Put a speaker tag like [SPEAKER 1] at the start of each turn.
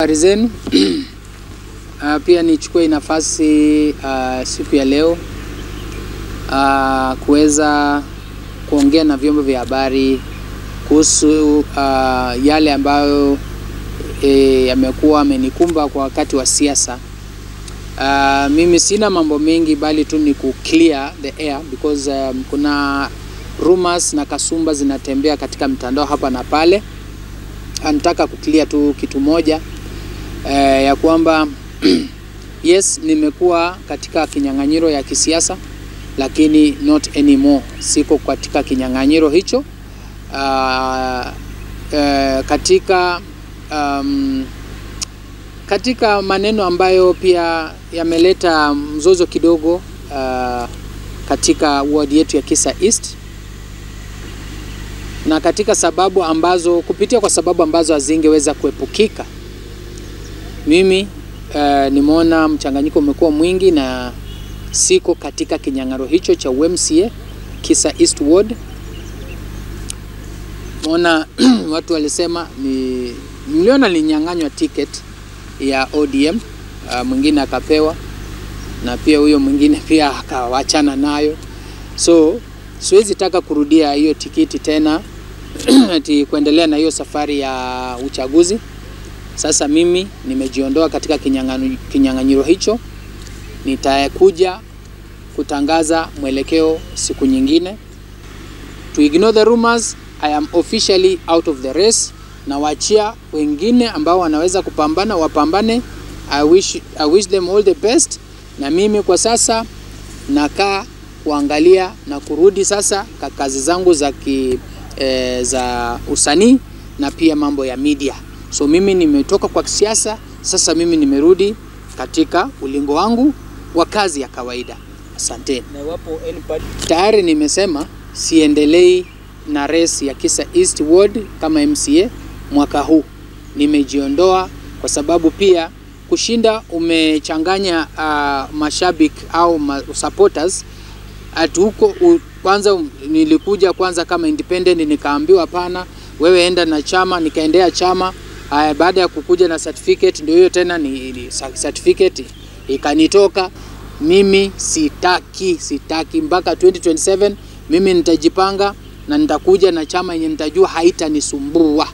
[SPEAKER 1] Habari zenu. Pia nichukue nafasi siku ya leo kuweza kuongea na vyombo vya habari kuhusu yale ambayo yamekuwa amenikumba kwa wakati wa siasa. Mimi sina mambo mengi bali tu ni ku clear the air because kuna rumors na kasumba zinatembea katika mtandao hapa na pale. Nataka ku clear tu kitu moja ya kwamba yes, nimekuwa katika kinyang'anyiro ya kisiasa lakini not anymore. Siko katika kinyang'anyiro hicho. Katika maneno ambayo pia yameleta mzozo kidogo katika ward yetu ya Kisa East, na katika sababu ambazo kupitia kwa sababu ambazo hazingeweza kuepukika, mimi nimeona mchanganyiko umekuwa mwingi na siko katika kinyang'anyiro hicho cha UMCA Kisa East Ward. Mona watu walisema niliona ninyang'anywa ticket ya ODM, mwingine akapewa na pia huyo mwingine pia akawachana nayo. So siwezi taka kurudia hiyo tikiti tena ati kuendelea na hiyo safari ya uchaguzi. Sasa mimi nimejiondoa katika kinyang'anyiro hicho. Nitakuja kutangaza mwelekeo siku nyingine. To ignore the rumors, I am officially out of the race. Na waachia wengine ambao wanaweza kupambana wapambane. I wish them all the best. Na mimi kwa sasa nakaa kuangalia na kurudi sasa kwa kazi zangu za usanii na pia mambo ya media. So mimi nimetoka kwa siasa, sasa mimi nimerudi katika ulingo wangu wa kazi ya kawaida. Asante.
[SPEAKER 2] Na wapo
[SPEAKER 1] tayari nimesema siendelei na race ya Kisa East Ward kama MCA mwaka huu. Nimejiondoa kwa sababu pia kushinda umechanganya mashabiki au supporters. Huko kwanza nilikuja kwanza kama independent, nikaambiwa hapana, wewe enda na chama, nikaendea chama. Baada ya kukuja na certificate ndio hiyo tena ni certificate ikanitoka. Mimi sitaki mpaka 2027 mimi nitajipanga na nitakuja na chama yenye nitajua haitanisumbua.